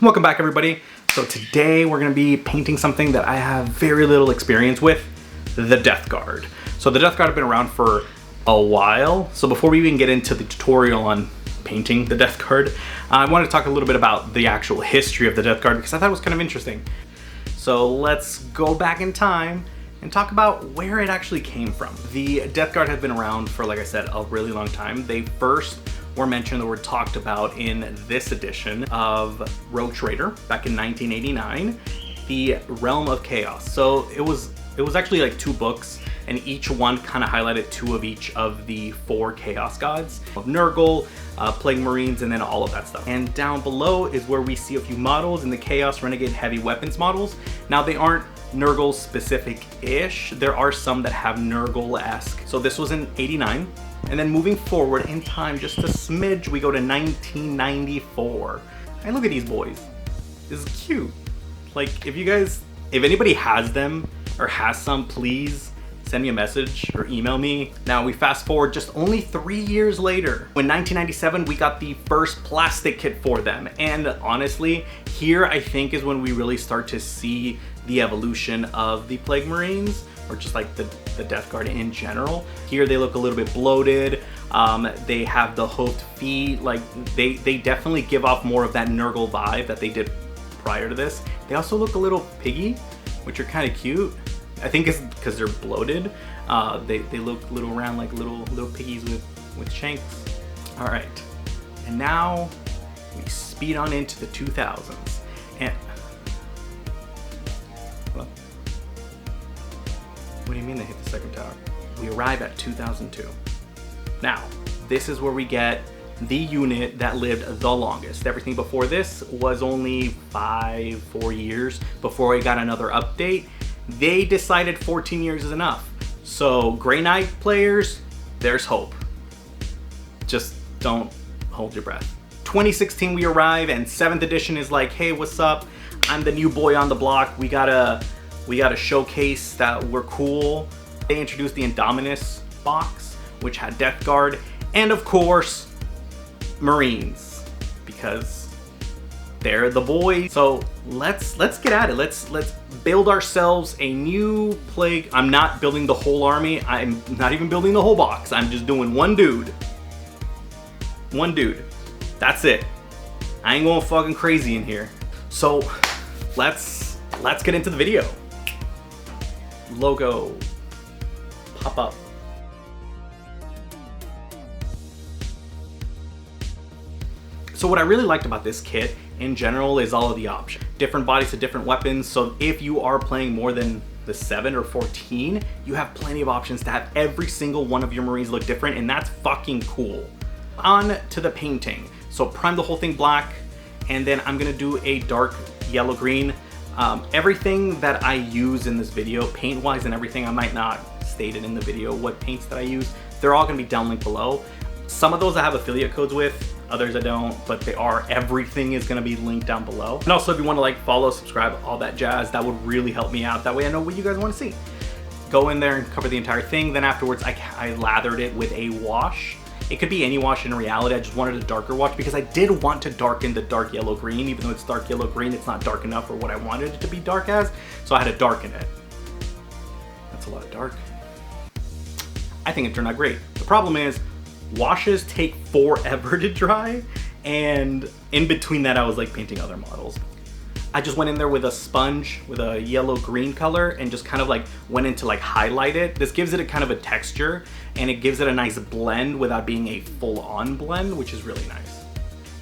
Welcome back, everybody. So today we're going to be painting something that I have very little experience with, the Deathguard. So the Deathguard have been around for a while. So before we even get into the tutorial on painting the Deathguard, I want to talk a little bit about the actual history of the Deathguard because I thought it was kind of interesting. So let's go back in time and talk about where it actually came from. The Deathguard have been around for, like I said, a really long time. They first were mentioned or were talked about in this edition of Rogue Trader back in 1989, the Realm of Chaos. So it was actually like 2 books, and each one kind of highlighted 2 of each of the 4 Chaos gods of Nurgle, Plague Marines, and then all of that stuff. And down below is where we see a few models in the Chaos Renegade Heavy Weapons models. Now they aren't Nurgle specific-ish. There are some that have Nurgle-esque. So this was in 89. And then moving forward in time just a smidge, we go to 1994. And look at these boys. This is cute. Like, if anybody has them or has some, please send me a message or email me. Now we fast forward just only 3 years later. In 1997, we got the first plastic kit for them. And honestly, here I think is when we really start to see the evolution of the Plague Marines, or just like the Deathguard in general. Here they look a little bit bloated. They have the hooked feet. Like they definitely give off more of that Nurgle vibe that they did prior to this. They also look a little piggy, which are kind of cute. I think it's because they're bloated. They look little round like little piggies with shanks. All right, and now we speed on into the 2000s. And what do you mean they hit the second tower? We arrive at 2002. Now, this is where we get the unit that lived the longest. Everything before this was only 4 years before we got another update. They decided 14 years is enough. So, Grey Knight players, there's hope. Just don't hold your breath. 2016 we arrive and 7th edition is like, hey, what's up? I'm the new boy on the block. We gotta showcase that we're cool. They introduced the Indominus box, which had Deathguard, and of course, Marines, because they're the boys. So let's get at it. Let's build ourselves a new Plague. I'm not building the whole army. I'm not even building the whole box. I'm just doing one dude. One dude. That's it. I ain't going fucking crazy in here. So let's get into the video. Logo pop up. So what I really liked about this kit in general is all of the options. Different bodies to different weapons. So if you are playing more than the 7 or 14, you have plenty of options to have every single one of your Marines look different, and that's fucking cool. On to the painting. So prime the whole thing black, and then I'm gonna do a dark yellow green. Everything that I use in this video, paint wise and everything, I might not state it in the video what paints that I use. They're all gonna be down linked below. Some of those I have affiliate codes with, others I don't, but everything is gonna be linked down below. And also if you wanna follow, subscribe, all that jazz, that would really help me out. That way I know what you guys wanna see. Go in there and cover the entire thing. Then afterwards I lathered it with a wash. It could be any wash in reality. I just wanted a darker wash because I did want to darken the dark yellow green. Even though it's dark yellow green, it's not dark enough for what I wanted it to be dark as. So I had to darken it. That's a lot of dark. I think it turned out great. The problem is washes take forever to dry. And in between that, I was like painting other models. I just went in there with a sponge with a yellow green color and just kind of like went in to like highlight it. This gives it a kind of a texture and it gives it a nice blend without being a full-on blend, which is really nice.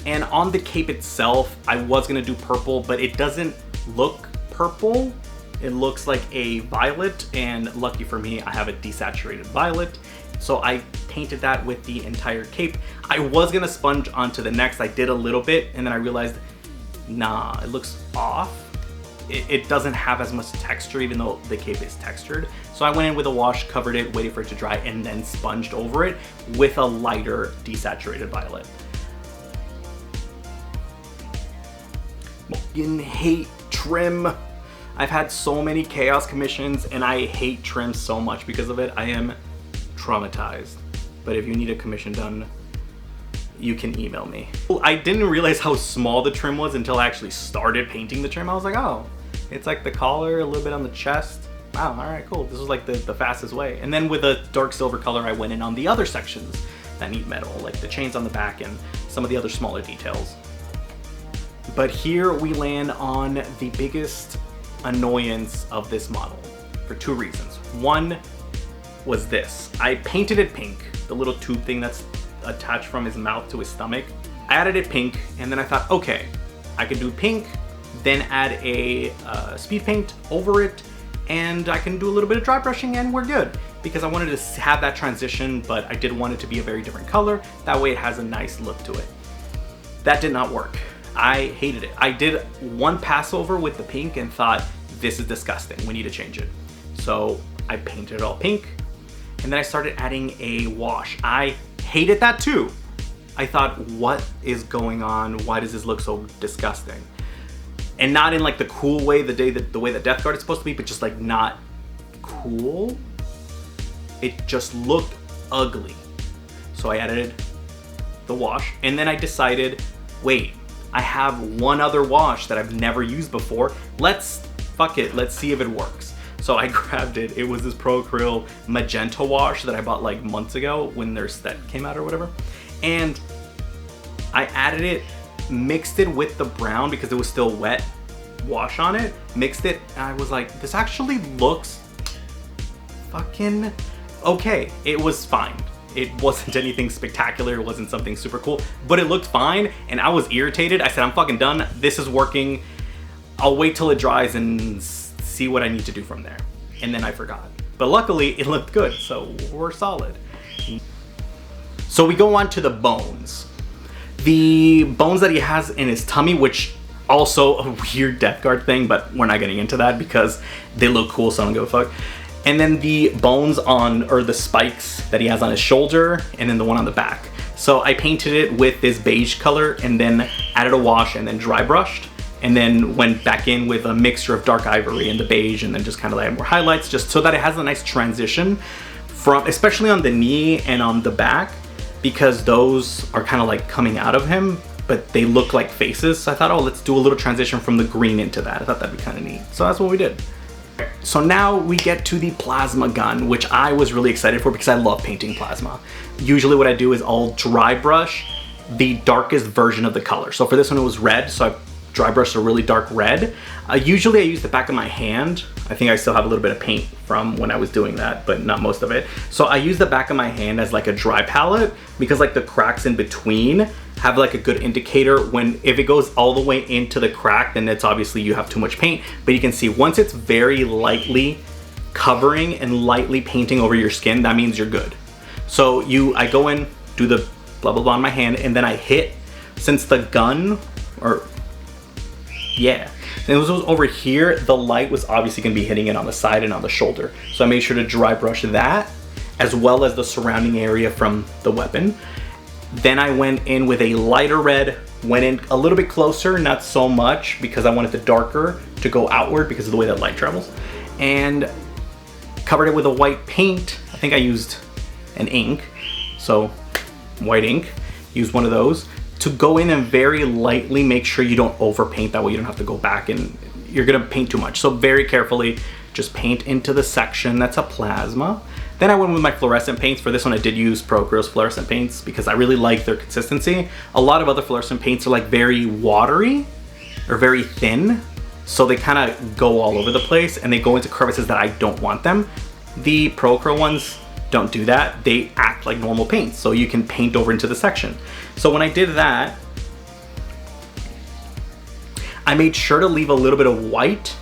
And on the cape itself, I was gonna do purple, but it doesn't look purple. It looks like a violet, and lucky for me, I have a desaturated violet. So I painted that with the entire cape. I was gonna sponge onto the next. I did a little bit and then I realized, nah, it looks off. It doesn't have as much texture even though the cape is textured. So I went in with a wash, covered it, waited for it to dry, and then sponged over it with a lighter desaturated violet. Fucking hate trim. I've had so many chaos commissions and I hate trim so much because of it. I am traumatized. But if you need a commission done, you can email me. I didn't realize how small the trim was until I actually started painting the trim. I was like, oh, it's like the collar, a little bit on the chest. Wow, all right, cool. This was like the fastest way. And then with a dark silver color, I went in on the other sections that need metal, like the chains on the back and some of the other smaller details. But here we land on the biggest annoyance of this model for two reasons. One was this. I painted it pink, the little tube thing that's attached from his mouth to his stomach. I added it pink, and then I thought, okay, I could do pink, then add a speed paint over it, and I can do a little bit of dry brushing and we're good. Because I wanted to have that transition, but I did want it to be a very different color. That way it has a nice look to it. That did not work. I hated it. I did one pass over with the pink and thought, this is disgusting, we need to change it. So I painted it all pink, and then I started adding a wash. I hated that too. I thought, what is going on? Why does this look so disgusting? And not in like the cool way, the way that Deathguard is supposed to be, but just like not cool. It just looked ugly. So I added the wash, and then I decided, wait, I have one other wash that I've never used before. Fuck it, let's see if it works. So I grabbed it. It was this Pro Acryl Magenta Wash that I bought like months ago when their set came out or whatever. And I added it, mixed it with the brown because it was still wet wash on it, mixed it, and I was like, this actually looks fucking okay. It was fine. It wasn't anything spectacular. It wasn't something super cool, but it looked fine, and I was irritated. I said, I'm fucking done. This is working. I'll wait till it dries and see what I need to do from there. And then I forgot. But luckily, it looked good, so we're solid. So we go on to the bones. The bones that he has in his tummy, which also a weird Deathguard thing, but we're not getting into that because they look cool, so I don't give a fuck. And then the bones or the spikes that he has on his shoulder, and then the one on the back. So I painted it with this beige color and then added a wash and then dry brushed. And then went back in with a mixture of dark ivory and the beige, and then just kind of add more highlights just so that it has a nice transition from, especially on the knee and on the back, because those are kind of like coming out of him, but they look like faces. So I thought, oh, let's do a little transition from the green into that. I thought that'd be kind of neat. So that's what we did. So now we get to the plasma gun, which I was really excited for because I love painting plasma. Usually what I do is I'll dry brush the darkest version of the color. So for this one it was red, so I dry brushed a really dark red. Usually I use the back of my hand. I think I still have a little bit of paint from when I was doing that, but not most of it. So I use the back of my hand as like a dry palette because like the cracks in between have like a good indicator. If it goes all the way into the crack, then it's obviously you have too much paint. But you can see once it's very lightly covering and lightly painting over your skin, that means you're good. So I go in, do the blah blah blah on my hand, and then I hit, since the gun, yeah, and it was over here, the light was obviously going to be hitting it on the side and on the shoulder. So I made sure to dry brush that, as well as the surrounding area from the weapon. Then I went in with a lighter red, went in a little bit closer, not so much, because I wanted the darker to go outward because of the way that light travels. And covered it with a white paint. I think I used an ink, so white ink. Used one of those to go in and very lightly make sure you don't overpaint. That way you don't have to go back and you're gonna paint too much. So very carefully, just paint into the section that's a plasma. Then I went with my fluorescent paints. For this one I did use Pro Acryl's fluorescent paints because I really like their consistency. A lot of other fluorescent paints are like very watery or very thin. So they kind of go all over the place and they go into crevices that I don't want them. The Pro Acryl ones don't do that. They act like normal paints, so you can paint over into the section. So when I did that, I made sure to leave a little bit of white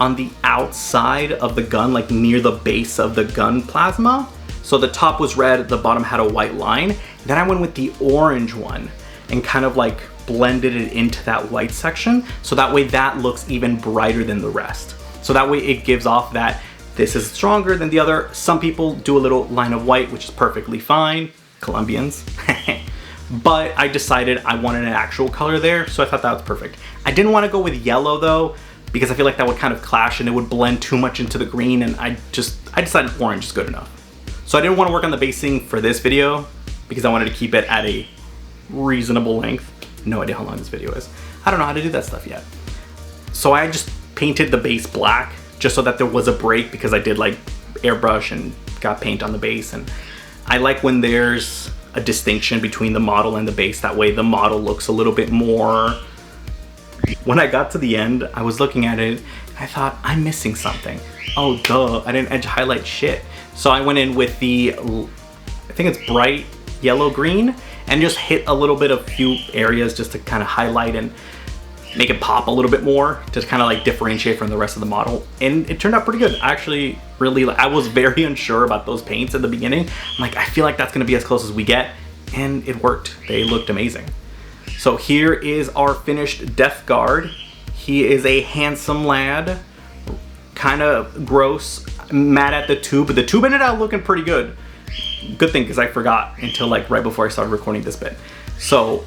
on the outside of the gun, like near the base of the gun plasma. So the top was red, the bottom had a white line. Then I went with the orange one and kind of like blended it into that white section. So that way that looks even brighter than the rest. So that way it gives off that this is stronger than the other. Some people do a little line of white, which is perfectly fine. Colombians. But I decided I wanted an actual color there, so I thought that was perfect. I didn't want to go with yellow though, because I feel like that would kind of clash and it would blend too much into the green, and I decided orange is good enough. So I didn't want to work on the basing for this video because I wanted to keep it at a reasonable length. No idea how long this video is. I don't know how to do that stuff yet. So I just painted the base black just so that there was a break, because I did like airbrush and got paint on the base, and I like when there's a distinction between the model and the base. That way the model looks a little bit more. When I got to the end, I was looking at it, I thought, I'm missing something. Oh duh, I didn't edge highlight shit. So I went in with the, I think it's bright yellow green, and just hit a little bit of few areas just to kind of highlight and make it pop a little bit more, just kind of like differentiate from the rest of the model. And it turned out pretty good. I actually really, I was very unsure about those paints at the beginning. I'm like, I feel like that's gonna be as close as we get, and it worked. They looked amazing. So here is our finished Deathguard. He is a handsome lad, kind of gross, mad at the tube, but the tube ended up looking pretty good. Good thing, because I forgot until like right before I started recording this bit. So,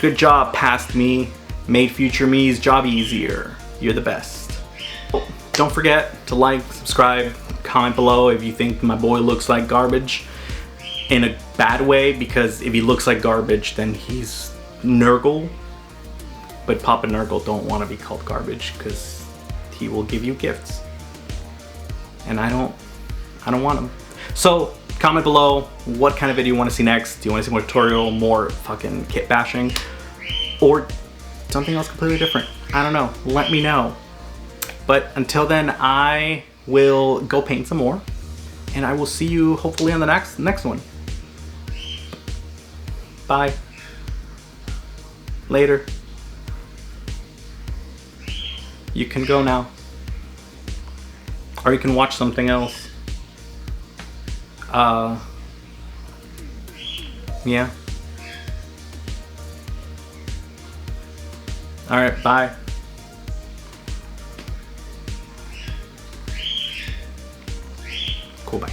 good job, past me. Made future me's job easier. You're the best. Don't forget to like, subscribe, comment below if you think my boy looks like garbage. In a bad way, because if he looks like garbage, then he's Nurgle. But Papa Nurgle don't want to be called garbage, because he will give you gifts. And I don't want him. So comment below what kind of video you want to see next. Do you want to see more tutorial, more fucking kit bashing, or something else completely different? I don't know. Let me know. But until then, I will go paint some more, and I will see you hopefully on the next one. Bye. Later. You can go now. Or you can watch something else. Yeah. Alright, bye. Cool, bye.